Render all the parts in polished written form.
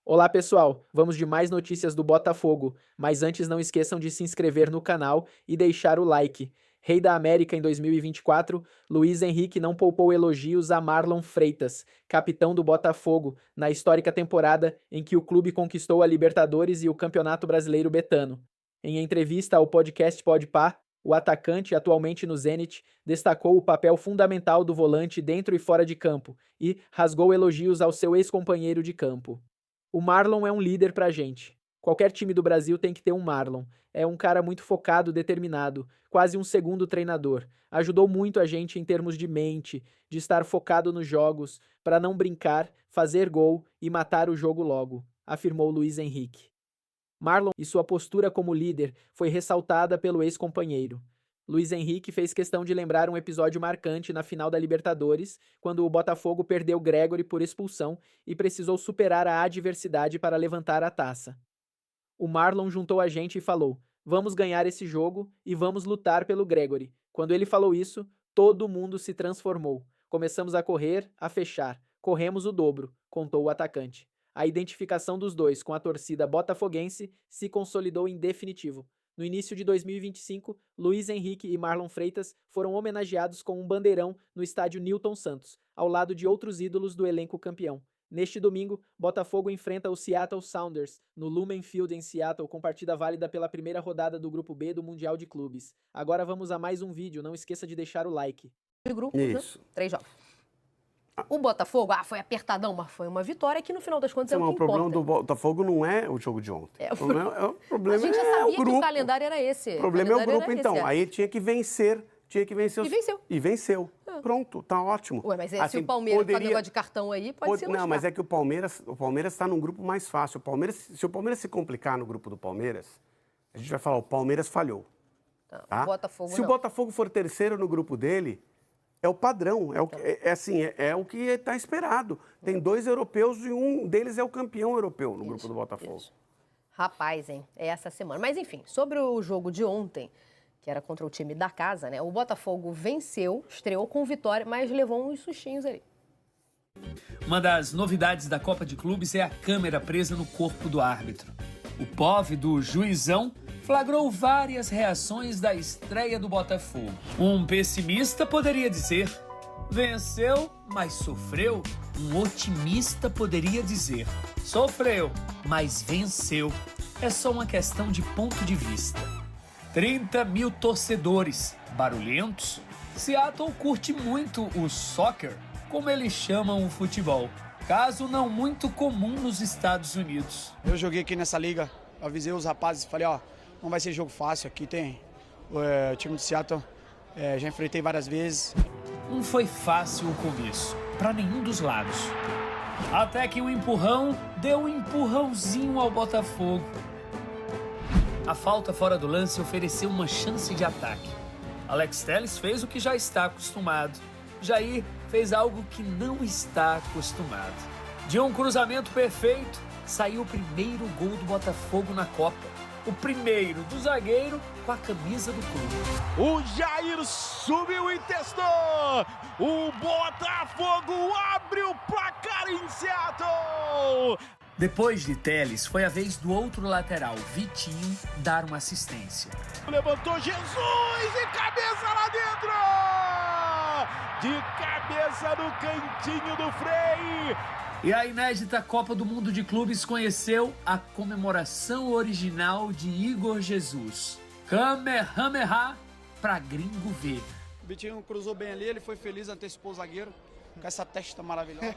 Olá pessoal, vamos de mais notícias do Botafogo, mas antes não esqueçam de se inscrever no canal e deixar o like. Rei da América em 2024, Luiz Henrique não poupou elogios a Marlon Freitas, capitão do Botafogo, na histórica temporada em que o clube conquistou a Libertadores e o Campeonato Brasileiro Betano. Em entrevista ao podcast Podpah, o atacante, atualmente no Zenit, destacou o papel fundamental do volante dentro e fora de campo e rasgou elogios ao seu ex-companheiro de campo. O Marlon é um líder pra gente. Qualquer time do Brasil tem que ter um Marlon. É um cara muito focado, determinado, quase um segundo treinador. Ajudou muito a gente em termos de mente, de estar focado nos jogos, para não brincar, fazer gol e matar o jogo logo, afirmou Luiz Henrique. Marlon e sua postura como líder foi ressaltada pelo ex-companheiro. Luiz Henrique fez questão de lembrar um episódio marcante na final da Libertadores, quando o Botafogo perdeu Gregori por expulsão e precisou superar a adversidade para levantar a taça. O Marlon juntou a gente e falou: "Vamos ganhar esse jogo e vamos lutar pelo Gregori." Quando ele falou isso, todo mundo se transformou. Começamos a correr, a fechar. Corremos o dobro, contou o atacante. A identificação dos dois com a torcida botafoguense se consolidou em definitivo. No início de 2025, Luiz Henrique e Marlon Freitas foram homenageados com um bandeirão no estádio Newton Santos, ao lado de outros ídolos do elenco campeão. Neste domingo, Botafogo enfrenta o Seattle Sounders, no Lumen Field em Seattle, com partida válida pela primeira rodada do Grupo B do Mundial de Clubes. Agora vamos a mais um vídeo, não esqueça de deixar o like. De grupos, Isso. né? 3 jogos. O Botafogo, foi apertadão, mas foi uma vitória que no final das contas é o que O problema importa. do Botafogo não é o jogo de ontem. É, O problema a gente já é sabia o grupo. que o calendário era esse. O problema é o grupo, então. Esse. Aí tinha que vencer. E venceu. E venceu. Pronto, tá ótimo. Ué, mas se Assim, o Palmeiras tá com negócio de cartão aí, pode ser Não, mas é que o Palmeiras está num grupo mais fácil. Se o Palmeiras se complicar no grupo do Palmeiras, a gente vai falar, o Palmeiras falhou. Tá? O Botafogo Se o Botafogo for terceiro no grupo dele, é o padrão, é o que está esperado. Tem 2 europeus e um deles é o campeão europeu no grupo do Botafogo. Isso. Rapaz, hein? É essa semana. Mas enfim, sobre o jogo de ontem, que era contra o time da casa, né? O Botafogo venceu, estreou com vitória, mas levou uns sustinhos ali. Uma das novidades da Copa de Clubes é a câmera presa no corpo do árbitro. O POV do juizão flagrou várias reações da estreia do Botafogo. Um pessimista poderia dizer: venceu, mas sofreu. Um otimista poderia dizer: sofreu, mas venceu. É só uma questão de ponto de vista. 30 mil torcedores, barulhentos. Seattle curte muito o soccer, como eles chamam o futebol, caso não muito comum nos Estados Unidos. Eu joguei aqui nessa liga, avisei os rapazes, falei, não vai ser jogo fácil, aqui tem o time do Seattle, já enfrentei várias vezes. Não foi fácil o começo, para nenhum dos lados. Até que um empurrão deu um empurrãozinho ao Botafogo. A falta fora do lance ofereceu uma chance de ataque. Alex Telles fez o que já está acostumado. Jair fez algo que não está acostumado. De um cruzamento perfeito, saiu o primeiro gol do Botafogo na Copa. O primeiro do zagueiro com a camisa do clube. O Jair subiu e testou. O Botafogo abre o placar em Seattle. Depois de Telles, foi a vez do outro lateral, Vitinho, dar uma assistência. Levantou Jesus e cabeça lá dentro! De cabeça no cantinho do Frei. E a inédita Copa do Mundo de Clubes conheceu a comemoração original de Igor Jesus. Kamehameha pra gringo ver. O Vitinho cruzou bem ali, ele foi feliz, antecipou o zagueiro, com essa testa maravilhosa.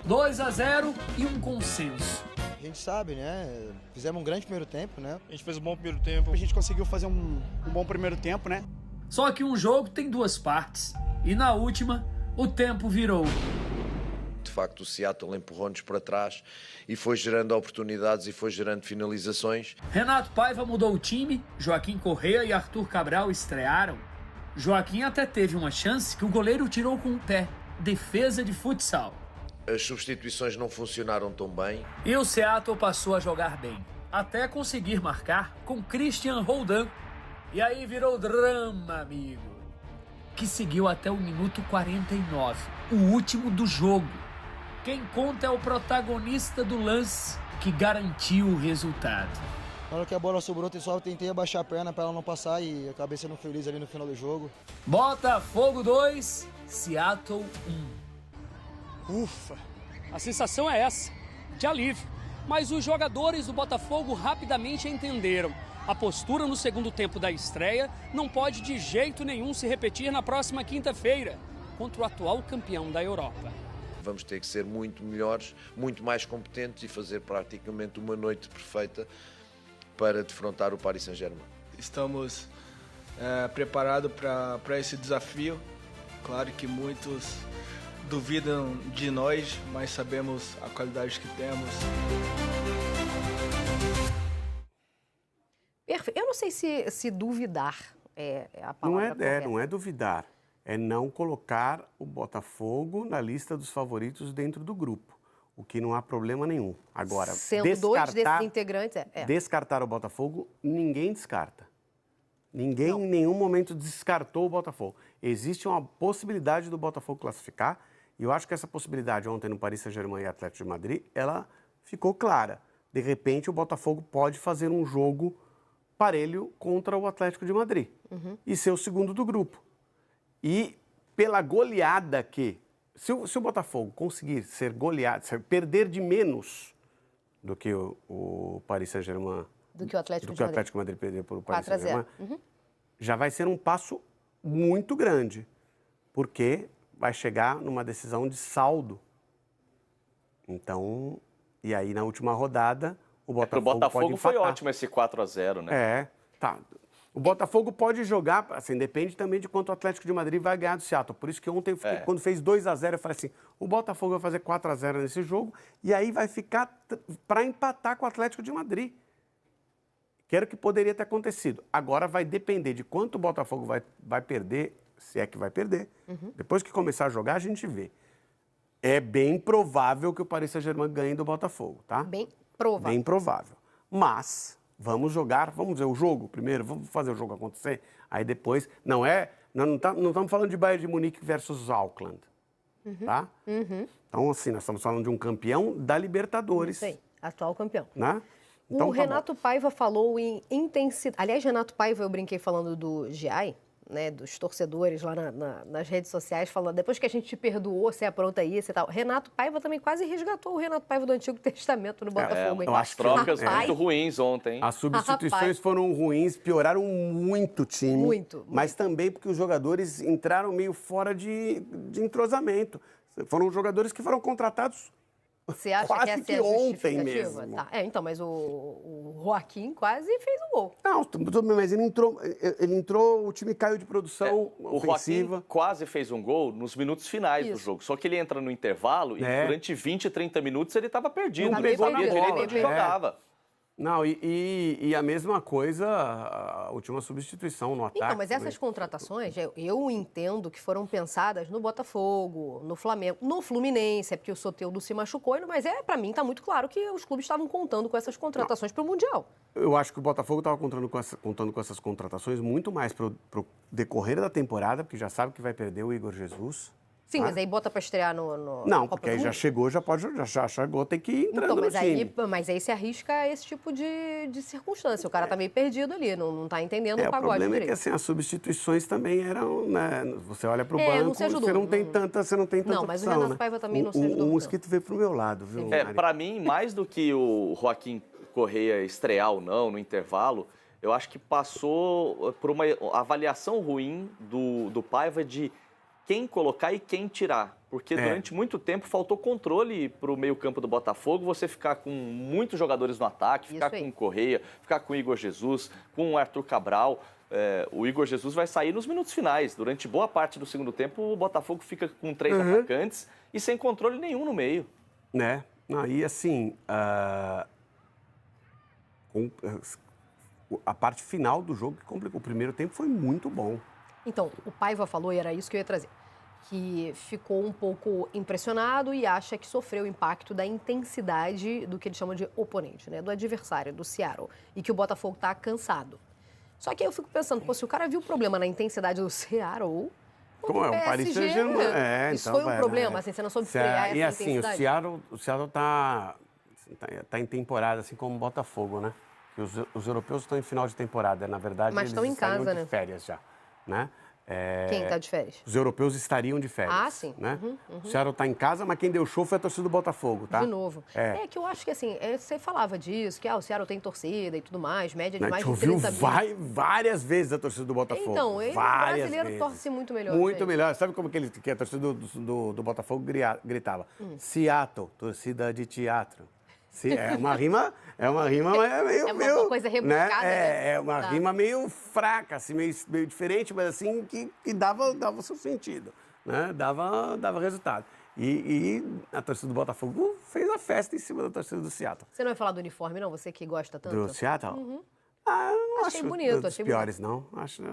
2-0 e um consenso. A gente sabe, né? Fizemos um grande primeiro tempo, né? A gente fez um bom primeiro tempo. A gente conseguiu fazer um bom primeiro tempo, né? Só que um jogo tem 2 partes. E na última, o tempo virou. De facto, o Seattle empurrou-nos para trás e foi gerando oportunidades e foi gerando finalizações. Renato Paiva mudou o time, Joaquim Correa e Arthur Cabral estrearam. Joaquim até teve uma chance que o goleiro tirou com o pé. Defesa de futsal. As substituições não funcionaram tão bem. E o Seattle passou a jogar bem, até conseguir marcar com Christian Roldan. E aí virou drama, amigo, que seguiu até o minuto 49, o último do jogo. Quem conta é o protagonista do lance que garantiu o resultado. Na hora que a bola sobrou, eu só tentei abaixar a perna para ela não passar e acabei sendo feliz ali no final do jogo. Botafogo 2, Seattle 1. Ufa, a sensação é essa, de alívio. Mas os jogadores do Botafogo rapidamente entenderam. A postura no segundo tempo da estreia não pode de jeito nenhum se repetir na próxima quinta-feira, contra o atual campeão da Europa. Vamos ter que ser muito melhores, muito mais competentes e fazer praticamente uma noite perfeita para defrontar o Paris Saint-Germain. Estamos preparados para esse desafio. Claro que muitos duvidam de nós, mas sabemos a qualidade que temos. Perfeito. Eu não sei se duvidar é a palavra correta. Não é duvidar. É não colocar o Botafogo na lista dos favoritos dentro do grupo, o que não há problema nenhum. Agora, sendo dois desses integrantes, descartar o Botafogo, ninguém descarta. Ninguém em nenhum momento descartou o Botafogo. Existe uma possibilidade do Botafogo classificar, e eu acho que essa possibilidade ontem no Paris Saint-Germain e Atlético de Madrid, ela ficou clara. De repente, o Botafogo pode fazer um jogo parelho contra o Atlético de Madrid e ser o segundo do grupo. E pela goleada que... Se o Botafogo conseguir ser goleado, perder de menos do que o Paris Saint-Germain... Do que o Atlético de Madrid perder para o Paris 4-0. Saint-Germain, já vai ser um passo muito grande, porque vai chegar numa decisão de saldo. Então, e aí na última rodada, o Botafogo pro Botafogo pode empatar. foi ótimo esse 4-0, né? Tá. O Botafogo pode jogar, assim, depende também de quanto o Atlético de Madrid vai ganhar do Seattle. Por isso que ontem, quando fez 2-0, eu falei assim, o Botafogo vai fazer 4-0 nesse jogo e aí vai ficar para empatar com o Atlético de Madrid. Que era o que poderia ter acontecido. Agora vai depender de quanto o Botafogo vai perder, se é que vai perder. Depois que começar a jogar, a gente vê. É bem provável que o Paris Saint-Germain ganhe do Botafogo, tá? Bem provável. Bem provável. Mas... vamos jogar, vamos ver o jogo primeiro, vamos fazer o jogo acontecer. Aí depois, não estamos falando de Bayern de Munique versus Auckland, tá? Então, assim, nós estamos falando de um campeão da Libertadores. Isso aí, atual campeão. Né? Então, o Renato Paiva falou em intensidade. Aliás, Renato Paiva, eu brinquei falando do GI, né, dos torcedores lá nas redes sociais, falando, depois que a gente te perdoou, você apronta isso e tal. Renato Paiva também quase resgatou o Renato Paiva do Antigo Testamento no Botafogo. As trocas muito ruins ontem. As substituições foram ruins, pioraram muito o time. Muito. Mas também porque os jogadores entraram meio fora de entrosamento. Foram jogadores que foram contratados Você acha quase que essa que é a ontem justificativa? mesmo. Tá. Então, mas o Joaquim quase fez o gol. Não, tudo bem, mas ele entrou, o time caiu de produção ofensiva. O Joaquim quase fez um gol nos minutos finais do jogo. Só que ele entra no intervalo e durante 20, 30 minutos ele estava perdido. Não Ele pegou sabia na direito bola, onde jogava. Não, e a mesma coisa, a última substituição no ataque. Então, mas essas né? contratações, eu entendo que foram pensadas no Botafogo, no Flamengo, no Fluminense, é porque o Soteldo se machucou, mas para mim está muito claro que os clubes estavam contando com essas contratações para o Mundial. Eu acho que o Botafogo estava contando com essas contratações muito mais para o decorrer da temporada, porque já sabe que vai perder o Igor Jesus. Sim, mas aí bota para estrear no Não, Copa porque aí do já Mundo. chegou, já chegou, tem que ir entrando Então, no time. mas aí se arrisca esse tipo de circunstância. O cara tá meio perdido ali, não tá entendendo o pagode O problema direito. é que assim, as substituições também eram, né? Você olha para o banco, não se ajudou, você não tem tanta Não, mas opção, o Renato né? Paiva também não se ajudou. O mosquito veio pro meu lado, viu, Mari? Para mim, mais do que o Joaquim Correia estrear ou não no intervalo, eu acho que passou por uma avaliação ruim do Paiva de quem colocar e quem tirar. Porque durante muito tempo faltou controle para o meio-campo do Botafogo, você ficar com muitos jogadores no ataque, ficar com o Correia, ficar com o Igor Jesus, com o Arthur Cabral. O Igor Jesus vai sair nos minutos finais. Durante boa parte do segundo tempo, o Botafogo fica com 3 atacantes e sem controle nenhum no meio. Né? Não, e assim, a parte final do jogo que complicou. O primeiro tempo foi muito bom. Então, o Paiva falou, e era isso que eu ia trazer, que ficou um pouco impressionado e acha que sofreu o impacto da intensidade do que ele chama de oponente, né? Do adversário, do Seattle, e que o Botafogo está cansado. Só que aí eu fico pensando, se o cara viu o problema na intensidade do Seattle, Como é o Paris Saint-Germain. Isso foi um problema, assim, você não soube frear essa E assim, intensidade? o Seattle tá em temporada, assim como o Botafogo, né? Que os europeus estão em final de temporada, na verdade, Mas estão em casa, de né? férias já, né? Quem está de férias? Os europeus estariam de férias. Ah, sim. Né? O Seattle está em casa, mas quem deu show foi a torcida do Botafogo, tá? De novo. É que eu acho que, assim, você falava disso, que o Seattle tem torcida e tudo mais, média de mais de 30 mil. Várias vezes a torcida do Botafogo. Então, o brasileiro torce muito melhor. Muito melhor. Sabe como que a torcida do Botafogo gritava? Seattle, torcida de teatro. É uma rima meio... uma coisa rebuscada, né? É uma rima meio fraca, assim, meio diferente, mas assim, que dava o seu sentido, né? Dava resultado. E a torcida do Botafogo fez a festa em cima da torcida do Seattle. Você não vai falar do uniforme, não? Você que gosta tanto? Do Seattle? Não achei acho bonito, dos piores, não. Acho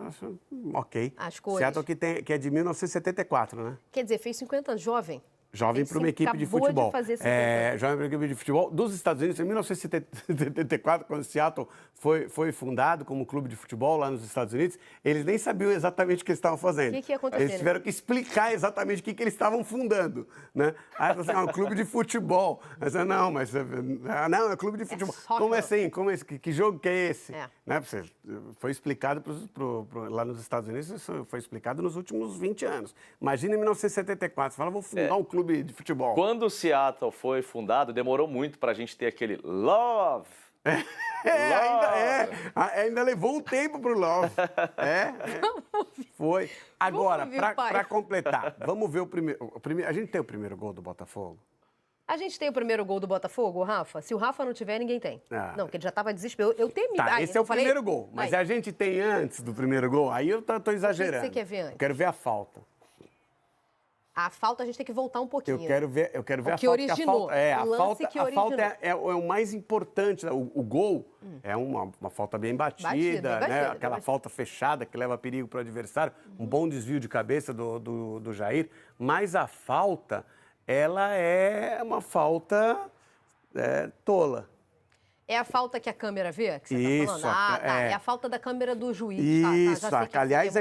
ok. As cores. Seattle que é de 1974, né? Quer dizer, fez 50 anos, jovem. Jovem para uma equipe de futebol. Acabou de fazer 50. Jovem para uma equipe de futebol dos Estados Unidos, em 1974, quando Seattle foi fundado como clube de futebol lá nos Estados Unidos, eles nem sabiam exatamente o que eles estavam fazendo. O que ia acontecer? Eles tiveram que explicar exatamente o que eles estavam fundando, né? Aí assim, um clube de futebol. Mas não, é clube de futebol. Como assim? Que jogo que é esse? Né? Foi explicado lá nos Estados Unidos, isso foi explicado nos últimos 20 anos. Imagina em 1974, você fala, vou fundar um clube de futebol. Quando o Seattle foi fundado, demorou muito para a gente ter aquele love. Ainda levou um tempo pro Love. Foi. Agora, para completar, vamos ver o primeiro. A gente tem o primeiro gol do Botafogo? A gente tem o primeiro gol do Botafogo, Rafa? Se o Rafa não tiver, ninguém tem. Não, porque ele já estava desesperado. Eu temi. Tá, esse é o primeiro gol. Mas a gente tem antes do primeiro gol. Aí eu tô exagerando. O que você quer ver antes? Eu quero ver a falta. A falta a gente tem que voltar um pouquinho. Eu quero ver a falta. Que originou. A falta é o mais importante. O gol é uma falta bem batida, né? Aquela falta fechada que leva perigo para o adversário. Um bom desvio de cabeça do Jair. Mas a falta, ela é uma falta tola. É a falta que a câmera vê? Que você Isso. tá falando? É a falta da câmera do juiz. Isso. Aliás,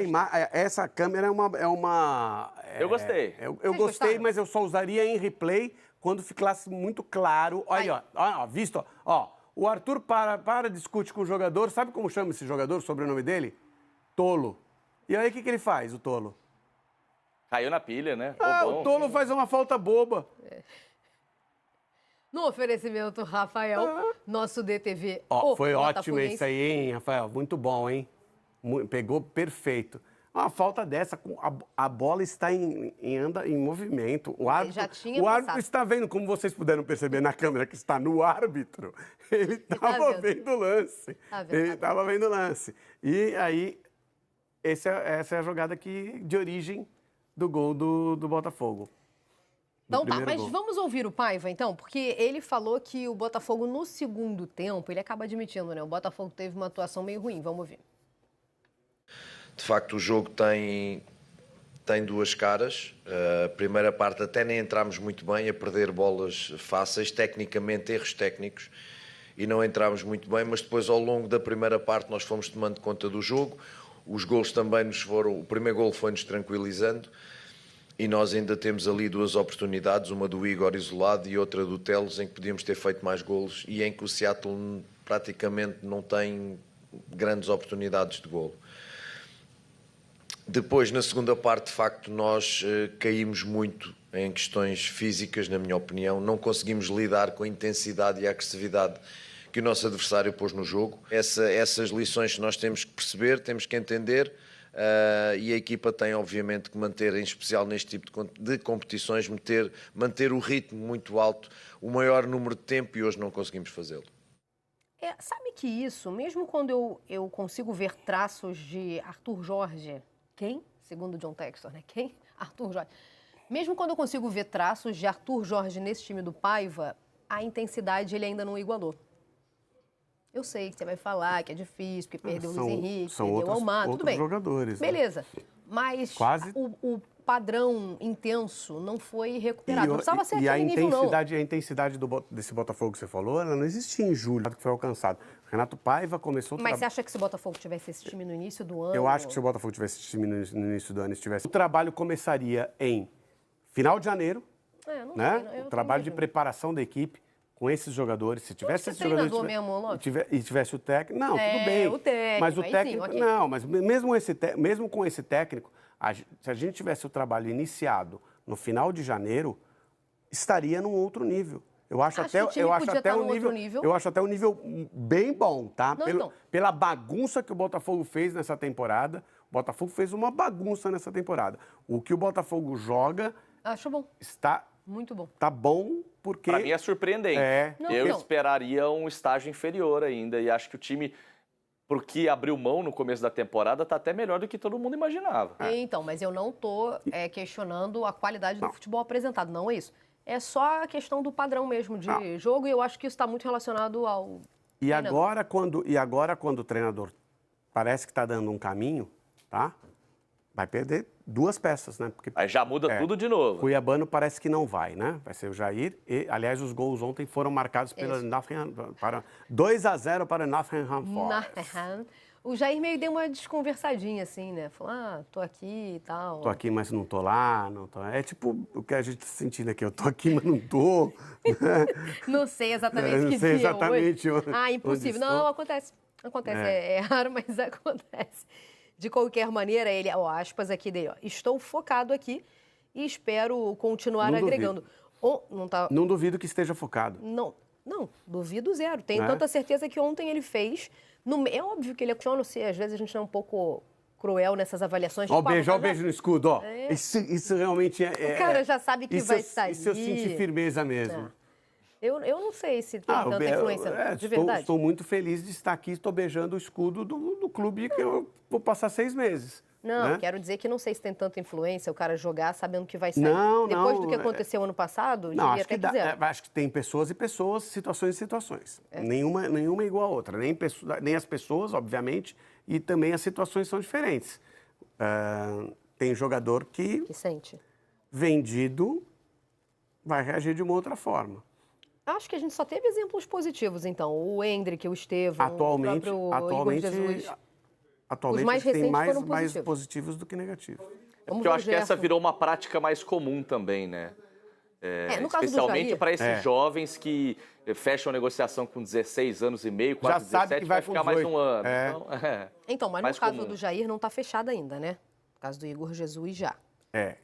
essa câmera é uma... Eu gostei. Eu gostei, mas eu só usaria em replay quando ficasse muito claro. Olha aí, visto? Ó, o Arthur discute com o jogador. Sabe como chama esse jogador, o sobrenome dele? Tolo. E aí, o que ele faz, o Tolo? Caiu na pilha, né? O Tolo faz uma falta boba. No oferecimento, Rafael, nosso DTV. Foi ótimo isso aí, hein, Rafael? Muito bom, hein? Pegou perfeito. Uma falta dessa, a bola está em movimento. O árbitro está vendo, como vocês puderam perceber na câmera que está no árbitro. Ele estava vendo o lance. Ele estava vendo o lance. E aí, essa é a jogada de origem do gol do Botafogo. Então tá, mas vamos ouvir o Paiva, então, porque ele falou que o Botafogo, no segundo tempo, ele acaba admitindo, né? O Botafogo teve uma atuação meio ruim, vamos ouvir. De facto, o jogo tem duas caras. A primeira parte até nem entramos muito bem, a perder bolas fáceis, tecnicamente, erros técnicos, e não entramos muito bem, mas depois, ao longo da primeira parte, nós fomos tomando conta do jogo. Os golos também o primeiro golo foi-nos tranquilizando. E nós ainda temos ali duas oportunidades, uma do Igor isolado e outra do Teles, em que podíamos ter feito mais golos e em que o Seattle praticamente não tem grandes oportunidades de golo. Depois, na segunda parte, de facto, nós caímos muito em questões físicas, na minha opinião. Não conseguimos lidar com a intensidade e a agressividade que o nosso adversário pôs no jogo. Essas lições que nós temos que perceber, temos que entender. E a equipa tem, obviamente, que manter, em especial neste tipo de competições, manter o ritmo muito alto, o maior número de tempo, e hoje não conseguimos fazê-lo. Sabe que isso, mesmo quando eu consigo ver traços de Arthur Jorge, quem? Segundo John Textor, né? Quem? Arthur Jorge. Mesmo quando eu consigo ver traços de Arthur Jorge nesse time do Paiva, a intensidade ele ainda não igualou. Eu sei que você vai falar que é difícil, porque perdeu o Luiz Henrique, perdeu o Almar, tudo bem. Jogadores. Beleza. Mas padrão intenso não foi recuperado. Não precisava ser e a aquele nível, não. intensidade desse Botafogo que você falou, ela não existia em julho, que foi alcançado. Renato Paiva começou... Mas você acha que se o Botafogo tivesse esse time no início do ano... Eu acho que se o Botafogo tivesse esse time no início do ano, o trabalho começaria em final de janeiro, né? O trabalho de preparação da equipe com esses jogadores. Se tivesse esses jogadores e tivesse o técnico... Não, tudo bem. O técnico, mas o técnico... Sim, okay. Não, mas mesmo com esse técnico, se a gente tivesse o trabalho iniciado no final de janeiro, estaria num outro nível. Eu acho até um nível bem bom, tá? Pela bagunça que o Botafogo fez nessa temporada. O Botafogo fez uma bagunça nessa temporada. O que o Botafogo joga... Acho bom. Está muito bom. Tá bom porque... Para mim é surpreendente. Eu esperaria um estágio inferior ainda e acho que o time... Porque abriu mão no começo da temporada, está até melhor do que todo mundo imaginava. Então, mas eu não estou questionando a qualidade do futebol apresentado, não é isso. É só a questão do padrão mesmo de jogo e eu acho que isso está muito relacionado ao... E agora, quando o treinador parece que está dando um caminho, tá? Vai perder 2 peças, né? Porque, aí já muda tudo de novo. Cuiabano parece que não vai, né? Vai ser o Jair. E, aliás, os gols ontem foram marcados pela Nottingham, 2-0 para o Nottingham Forest. O Jair meio deu uma desconversadinha, assim, né? Falou, tô aqui e tal. Tô aqui, mas não tô lá. Não tô... É tipo o que a gente tá sentindo aqui. Eu tô aqui, mas não tô. Não sei exatamente que dia hoje. Impossível. Não, acontece. Acontece. É raro, mas acontece. De qualquer maneira, ele, aspas aqui dele, estou focado aqui e espero continuar agregando. Não duvido que esteja focado. Não, duvido zero. Tenho tanta certeza que ontem ele fez. É óbvio que ele questiona se às vezes a gente é um pouco cruel nessas avaliações. Ó, o beijo no escudo, ó. Isso realmente é... O cara já sabe que vai sair. Isso eu senti firmeza mesmo. Eu não sei se tem tanta influência, de verdade. Estou muito feliz de estar aqui, estou beijando o escudo do clube que eu vou passar 6 meses. Não, né? Quero dizer que não sei se tem tanta influência o cara jogar sabendo que vai sair. Depois do que aconteceu ano passado, diria até que zero. Acho que tem pessoas e pessoas, situações e situações. Nenhuma é igual a outra. Nem as pessoas, obviamente, e também as situações são diferentes. Tem jogador que sente. Vendido vai reagir de uma outra forma. Acho que a gente só teve exemplos positivos, então. O Endrick, o Estevão, o próprio Igor Jesus. Atualmente, os mais recentes tem foram mais positivos do que negativos. Porque eu acho que essa virou uma prática mais comum também, né? No caso especialmente para esses jovens que fecham a negociação com 16 anos e meio, quase 17, vai ficar mais um ano. Então, mas no caso do Jair não está fechado ainda, né? No caso do Igor Jesus já.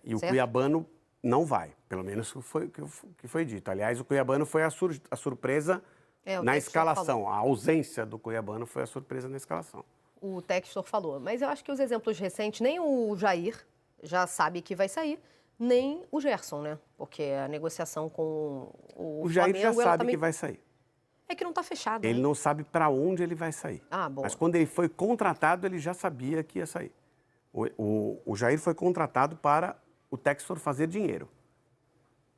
E o Cuiabano não vai, pelo menos que foi dito. Aliás, o Cuiabano foi a surpresa na escalação. A ausência do Cuiabano foi a surpresa na escalação. O Textor falou. Mas eu acho que os exemplos recentes, nem o Jair já sabe que vai sair, nem o Gerson, né? Porque a negociação com o Jair Flamengo, já sabe que vai sair. É que não está fechado. Ele não sabe para onde ele vai sair. Bom. Mas quando ele foi contratado, ele já sabia que ia sair. O Jair foi contratado para o Textor fazer dinheiro.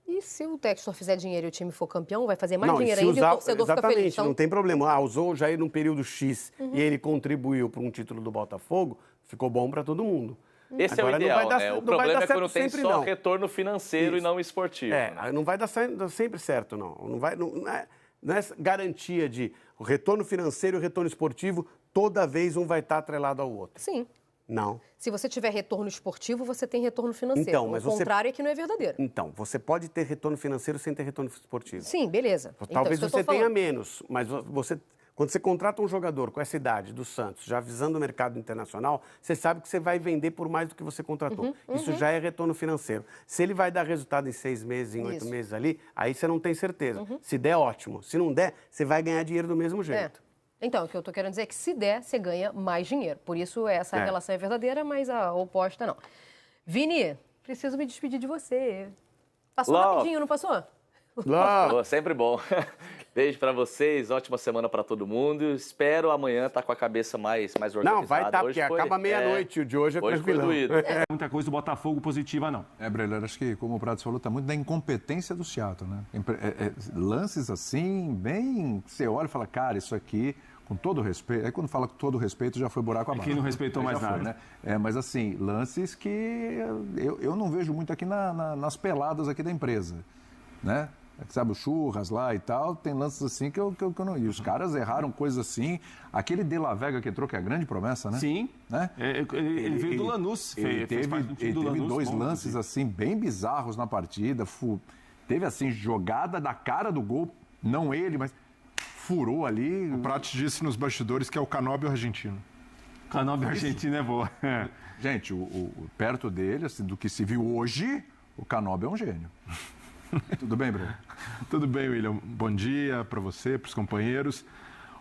E se o Textor fizer dinheiro e o time for campeão, vai fazer mais dinheiro ainda e o torcedor fica feliz. Então... não tem problema. Usou o Jair num período X e ele contribuiu para um título do Botafogo, ficou bom para todo mundo. Esse é o ideal, né? O problema é quando tem só retorno financeiro e não esportivo. Não vai dar sempre certo, não. Não é garantia de o retorno financeiro e o retorno esportivo, toda vez um vai estar atrelado ao outro. Sim. Não. Se você tiver retorno esportivo, você tem retorno financeiro. Então, mas o contrário é que não é verdadeiro. Então, você pode ter retorno financeiro sem ter retorno esportivo. Sim, beleza. Talvez você tenha menos, mas quando você contrata um jogador com essa idade do Santos, já visando o mercado internacional, você sabe que você vai vender por mais do que você contratou. Isso já é retorno financeiro. Se ele vai dar resultado em 6 meses, em 8 meses ali, aí você não tem certeza. Se der, ótimo. Se não der, você vai ganhar dinheiro do mesmo jeito. Então, o que eu estou querendo dizer é que se der, você ganha mais dinheiro. Por isso, essa relação é verdadeira, mas a oposta não. Vini, preciso me despedir de você. Passou rapidinho, não passou? Sempre bom. Beijo pra vocês, ótima semana pra todo mundo. Espero amanhã estar com a cabeça mais organizada. Não, vai estar, porque acaba meia-noite. O de hoje é tranquilão. Muita coisa do Botafogo positiva, não. Breler, acho que, como o Prats falou, está muito da incompetência do Seattle, né? Lances assim, bem... Você olha e fala, cara, isso aqui... com todo respeito, aí quando fala com todo respeito já foi buraco abaixo. Quem não respeitou mais nada, né? Mas assim, lances que eu não vejo muito aqui nas peladas aqui da empresa, né? Sabe, o Churras lá e tal, tem lances assim que eu não... E os caras erraram coisas assim. Aquele De La Vega que entrou, que é a grande promessa, né? Sim. Né? Ele veio do Lanús. Ele teve dois lances assim, bem bizarros na partida. Teve assim, jogada da cara do gol, não ele, mas furou ali. O Prati disse nos bastidores que é o Canóbio argentino. Canóbio argentino é boa. Gente, perto dele, assim, do que se viu hoje, o Canóbio é um gênio. Tudo bem, Bruno? Tudo bem, William. Bom dia para você, para os companheiros.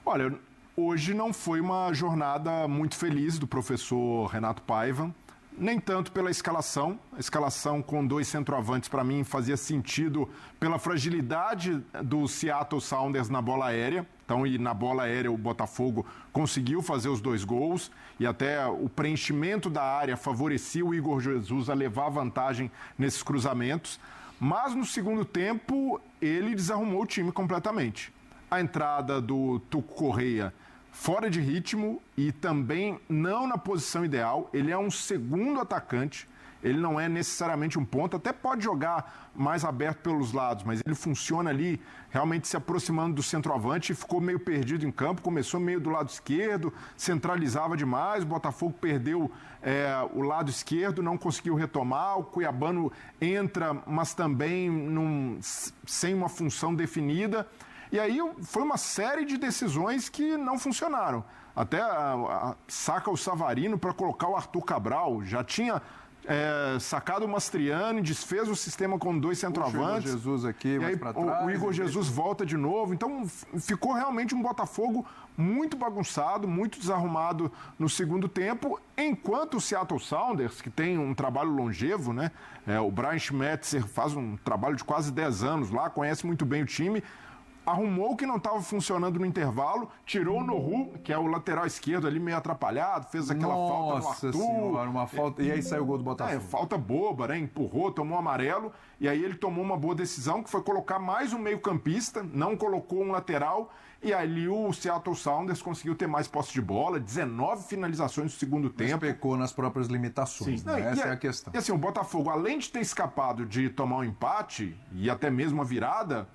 Olha, hoje não foi uma jornada muito feliz do professor Renato Paiva, nem tanto pela escalação. A escalação com 2 centroavantes, para mim, fazia sentido pela fragilidade do Seattle Sounders na bola aérea. Então, e na bola aérea o Botafogo conseguiu fazer os 2 gols e até o preenchimento da área favorecia o Igor Jesus a levar vantagem nesses cruzamentos. Mas no segundo tempo, ele desarrumou o time completamente. A entrada do Tuco Correia fora de ritmo e também não na posição ideal. Ele é um segundo atacante, ele não é necessariamente um ponta, até pode jogar mais aberto pelos lados, mas ele funciona ali realmente se aproximando do centroavante e ficou meio perdido em campo, começou meio do lado esquerdo, centralizava demais, o Botafogo perdeu o lado esquerdo, não conseguiu retomar, o Cuiabano entra, mas também sem uma função definida. E aí foi uma série de decisões que não funcionaram. Até saca o Savarino para colocar o Arthur Cabral, já tinha sacado o Mastriani, desfez o sistema com 2 centroavantes. O Igor Jesus aqui, mais para trás. O Igor Jesus volta de novo. Então ficou realmente um Botafogo muito bagunçado, muito desarrumado no segundo tempo, enquanto o Seattle Sounders, que tem um trabalho longevo, né? O Brian Schmetzer faz um trabalho de quase 10 anos lá, conhece muito bem o time, arrumou o que não estava funcionando no intervalo, tirou o Noru, que é o lateral esquerdo ali meio atrapalhado, fez aquela falta no Arthur. Senhora, uma falta. E aí saiu o gol do Botafogo. Falta boba, né? Empurrou, tomou amarelo, e aí ele tomou uma boa decisão, que foi colocar mais um meio-campista, não colocou um lateral, e ali o Seattle Sounders conseguiu ter mais posse de bola, 19 finalizações no segundo tempo. Pecou nas próprias limitações, né? Essa é a questão. E assim, o Botafogo, além de ter escapado de tomar um empate, e até mesmo a virada,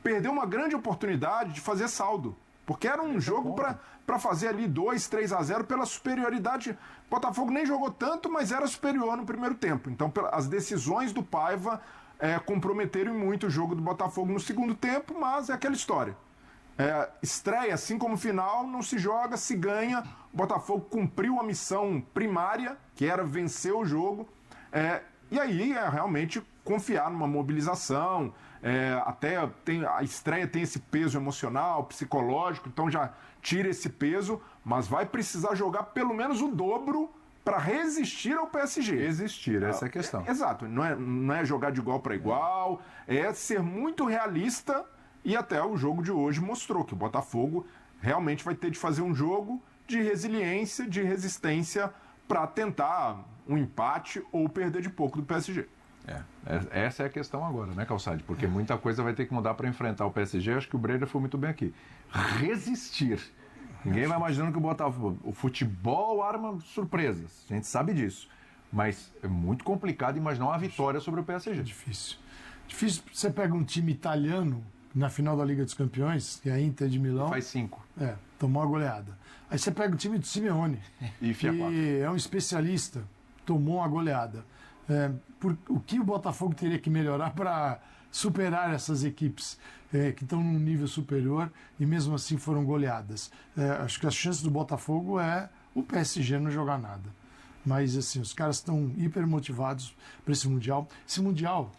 perdeu uma grande oportunidade de fazer saldo. Porque era um jogo para fazer ali 2-3-0 pela superioridade. O Botafogo nem jogou tanto, mas era superior no primeiro tempo. Então, as decisões do Paiva comprometeram muito o jogo do Botafogo no segundo tempo, mas é aquela história. Estreia, assim como final, não se joga, se ganha. O Botafogo cumpriu a missão primária, que era vencer o jogo. E aí realmente confiar numa mobilização. Até a estreia tem esse peso emocional, psicológico, então já tira esse peso, mas vai precisar jogar pelo menos o dobro para resistir ao PSG. Resistir, essa é a questão. Exato, não é jogar de igual para igual, é ser muito realista, e até o jogo de hoje mostrou que o Botafogo realmente vai ter de fazer um jogo de resiliência, de resistência para tentar um empate ou perder de pouco do PSG. Essa é a questão agora, né, Calçade? Porque muita coisa vai ter que mudar para enfrentar o PSG. Acho que o Breira foi muito bem aqui. Resistir. Ninguém vai imaginando que o Botafogo... O futebol arma surpresas. A gente sabe disso. Mas é muito complicado imaginar uma vitória sobre o PSG. Difícil. Difícil. Você pega um time italiano na final da Liga dos Campeões, que é a Inter de Milão. Faz 5. Tomou uma goleada. Aí você pega o time do Simeone, que é um especialista, tomou uma goleada. O que o Botafogo teria que melhorar para superar essas equipes que estão num nível superior e mesmo assim foram goleadas? Acho que as chances do Botafogo é o PSG não jogar nada. Mas assim, os caras estão hiper motivados para esse Mundial. Esse Mundial,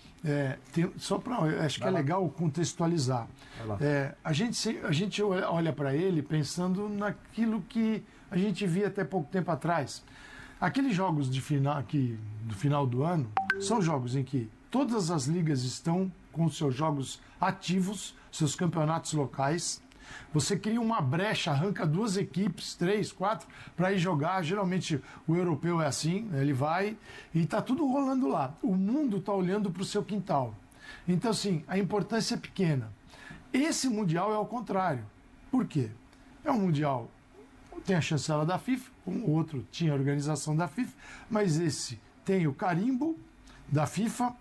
acho que é legal contextualizar. A gente olha para ele pensando naquilo que a gente via até pouco tempo atrás. Aqueles jogos do final do ano são jogos em que todas as ligas estão com seus jogos ativos, seus campeonatos locais. Você cria uma brecha, arranca 2 equipes, 3, 4, para ir jogar. Geralmente o europeu é assim, ele vai e está tudo rolando lá. O mundo está olhando para o seu quintal. Então, assim, a importância é pequena. Esse Mundial é ao contrário. Por quê? É um Mundial, tem a chancela da FIFA, o outro tinha a organização da FIFA, mas esse tem o carimbo da FIFA,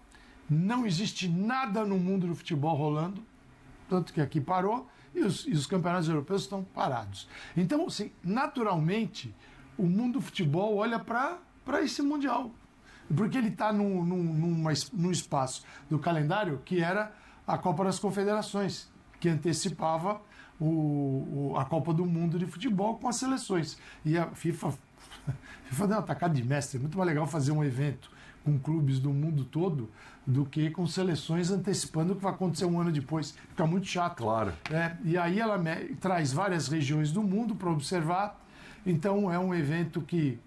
não existe nada no mundo do futebol rolando, tanto que aqui parou, e os campeonatos europeus estão parados. Então, assim, naturalmente, o mundo do futebol olha para esse Mundial, porque ele está num espaço do calendário que era a Copa das Confederações, que antecipava a Copa do Mundo de futebol com as seleções. E a FIFA deu uma tacada de mestre. É muito mais legal fazer um evento com clubes do mundo todo do que com seleções antecipando o que vai acontecer um ano depois. Fica muito chato. Claro. E aí ela traz várias regiões do mundo para observar. Então é um evento que,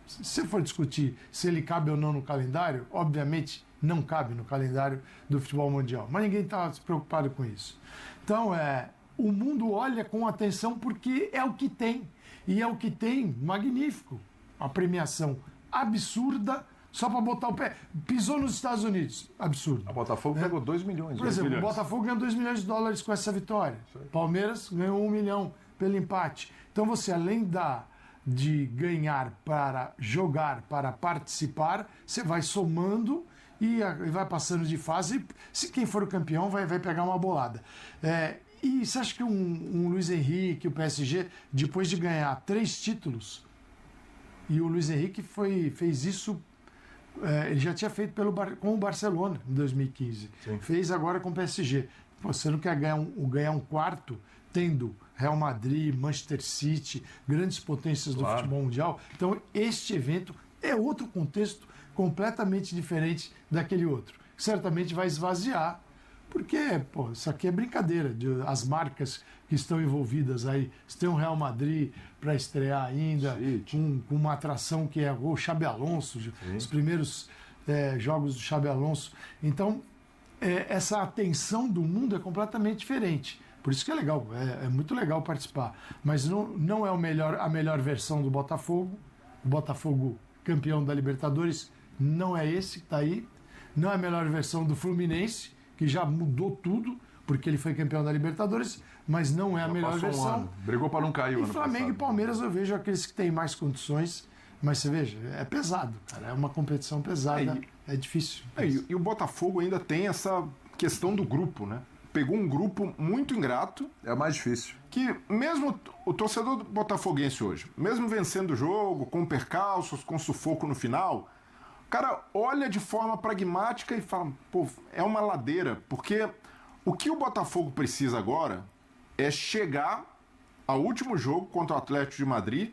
se você for discutir se ele cabe ou não no calendário, obviamente não cabe no calendário do futebol mundial. Mas ninguém está preocupado com isso. Então, o mundo olha com atenção porque é o que tem. E é o que tem magnífico. A premiação absurda só para botar o pé. Pisou nos Estados Unidos. Absurdo. A Botafogo pegou 2 milhões. Por exemplo, o Botafogo ganhou 2 milhões de dólares com essa vitória. Palmeiras ganhou 1 milhão pelo empate. Então você, além de ganhar para jogar, para participar, você vai somando e vai passando de fase. Se quem for o campeão vai pegar uma bolada. E você acha que um Luiz Henrique, o PSG, depois de ganhar 3 títulos, e o Luiz Henrique fez isso, ele já tinha feito com o Barcelona em 2015, Sim. Fez agora com o PSG. Você não quer ganhar um quarto tendo Real Madrid, Manchester City, grandes potências do futebol mundial? Então este evento é outro contexto completamente diferente daquele outro. Certamente vai esvaziar, porque isso aqui é brincadeira. As marcas que estão envolvidas aí, você tem um Real Madrid para estrear ainda, com uma atração que é o Xabi Alonso, os primeiros jogos do Xabi Alonso. Então, essa atenção do mundo é completamente diferente. Por isso que é legal, é muito legal participar. Mas não é a melhor versão do Botafogo. O Botafogo campeão da Libertadores não é esse que está aí. Não é a melhor versão do Fluminense, que já mudou tudo, porque ele foi campeão da Libertadores, mas não é a melhor versão. Brigou para não cair. E Flamengo e Palmeiras eu vejo aqueles que têm mais condições, mas você veja, é pesado, cara. É uma competição pesada, é difícil. E o Botafogo ainda tem essa questão do grupo, né? Pegou um grupo muito ingrato. É mais difícil. Que mesmo o torcedor botafoguense hoje, mesmo vencendo o jogo, com percalços, com sufoco no final, o cara olha de forma pragmática e fala, é uma ladeira, porque o que o Botafogo precisa agora é chegar ao último jogo contra o Atlético de Madrid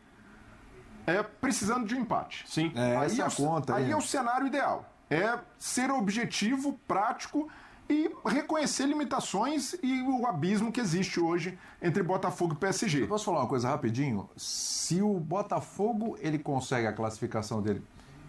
precisando de um empate. Sim, essa é a conta. Aí é o cenário ideal. É ser objetivo, prático e reconhecer limitações e o abismo que existe hoje entre Botafogo e PSG. Eu posso falar uma coisa rapidinho? Se o Botafogo ele consegue a classificação dele,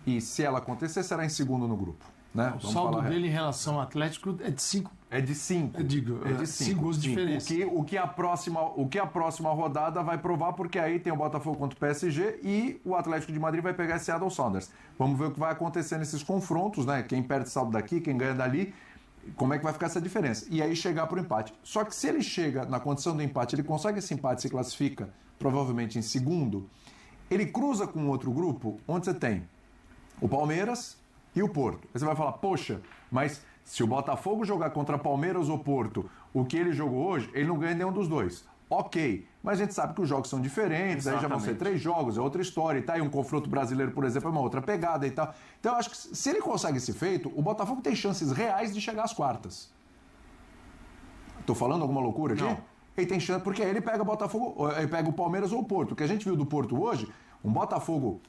e se ela acontecer, será em segundo no gruro, né? O saldo dele em relação ao Atlético é de 5. É de 5. Eu digo, é de 5 gols de diferença. O que a próxima rodada vai provar, porque aí tem o Botafogo contra o PSG e o Atlético de Madrid vai pegar esse Seattle Sounders. Vamos ver o que vai acontecer nesses confrontos, né? Quem perde saldo daqui, quem ganha dali, como é que vai ficar essa diferença? E aí chegar para o empate. Só que se ele chega na condição do empate, ele consegue esse empate, se classifica, provavelmente em segundo, ele cruza com outro grupo, onde você tem o Palmeiras e o Porto. Aí você vai falar, poxa, mas se o Botafogo jogar contra Palmeiras ou Porto, o que ele jogou hoje, ele não ganha nenhum dos dois. Ok, mas a gente sabe que os jogos são diferentes, Exatamente. Aí já vão ser 3 jogos, é outra história e tal. E um confronto brasileiro, por exemplo, é uma outra pegada e tal. Então eu acho que se ele consegue esse feito, o Botafogo tem chances reais de chegar às quartas. Tô falando alguma loucura aqui? Não. Ele tem chance, porque aí ele pega o Botafogo, ele pega o Palmeiras ou o Porto. O que a gente viu do Porto hoje, um Botafogo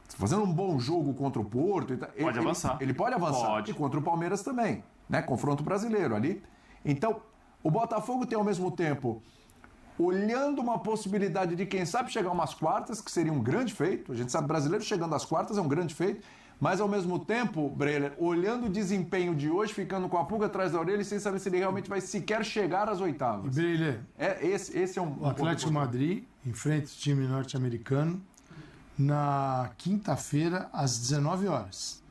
fazendo um bom jogo contra o Porto, pode avançar. Ele pode avançar. Pode. E contra o Palmeiras também, né? Confronto brasileiro ali. Então, o Botafogo tem ao mesmo tempo, olhando uma possibilidade de, quem sabe, chegar a umas quartas, que seria um grande feito. A gente sabe, brasileiro chegando às quartas é um grande feito. Mas, ao mesmo tempo, Breler, olhando o desempenho de hoje, ficando com a pulga atrás da orelha e sem saber se ele realmente vai sequer chegar às oitavas. E, Breler, esse é um... O Atlético de Madrid enfrenta o time norte-americano na quinta-feira, às 19 horas.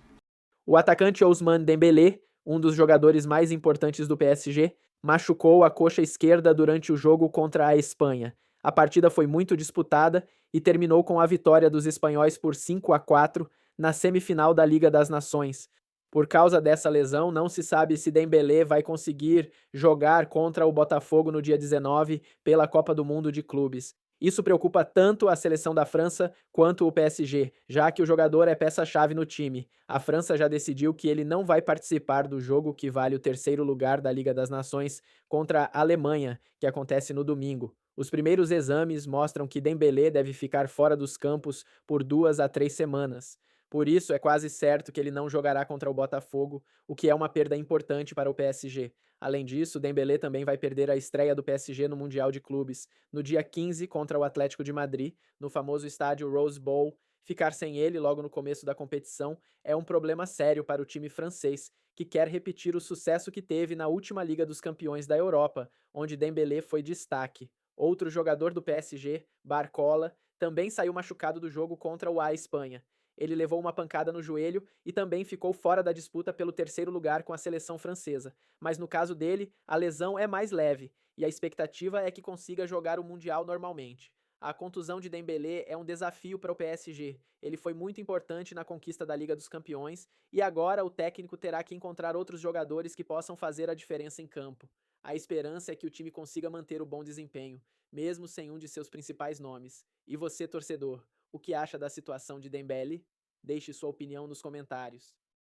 O atacante Ousmane Dembélé, um dos jogadores mais importantes do PSG, machucou a coxa esquerda durante o jogo contra a Espanha. A partida foi muito disputada e terminou com a vitória dos espanhóis por 5-4 na semifinal da Liga das Nações. Por causa dessa lesão, não se sabe se Dembélé vai conseguir jogar contra o Botafogo no dia 19 pela Copa do Mundo de Clubes. Isso preocupa tanto a seleção da França quanto o PSG, já que o jogador é peça-chave no time. A França já decidiu que ele não vai participar do jogo que vale o terceiro lugar da Liga das Nações contra a Alemanha, que acontece no domingo. Os primeiros exames mostram que Dembélé deve ficar fora dos campos por 2 a 3 semanas. Por isso, é quase certo que ele não jogará contra o Botafogo, o que é uma perda importante para o PSG. Além disso, Dembélé também vai perder a estreia do PSG no Mundial de Clubes, no dia 15 contra o Atlético de Madrid, no famoso estádio Rose Bowl. Ficar sem ele logo no começo da competição é um problema sério para o time francês, que quer repetir o sucesso que teve na última Liga dos Campeões da Europa, onde Dembélé foi destaque. Outro jogador do PSG, Barcola, também saiu machucado do jogo contra o Espanha. Ele levou uma pancada no joelho e também ficou fora da disputa pelo terceiro lugar com a seleção francesa. Mas no caso dele, a lesão é mais leve e a expectativa é que consiga jogar o Mundial normalmente. A contusão de Dembélé é um desafio para o PSG. Ele foi muito importante na conquista da Liga dos Campeões e agora o técnico terá que encontrar outros jogadores que possam fazer a diferença em campo. A esperança é que o time consiga manter o bom desempenho, mesmo sem um de seus principais nomes. E você, torcedor, o que acha da situação de Dembélé? Deixe sua opinião nos comentários.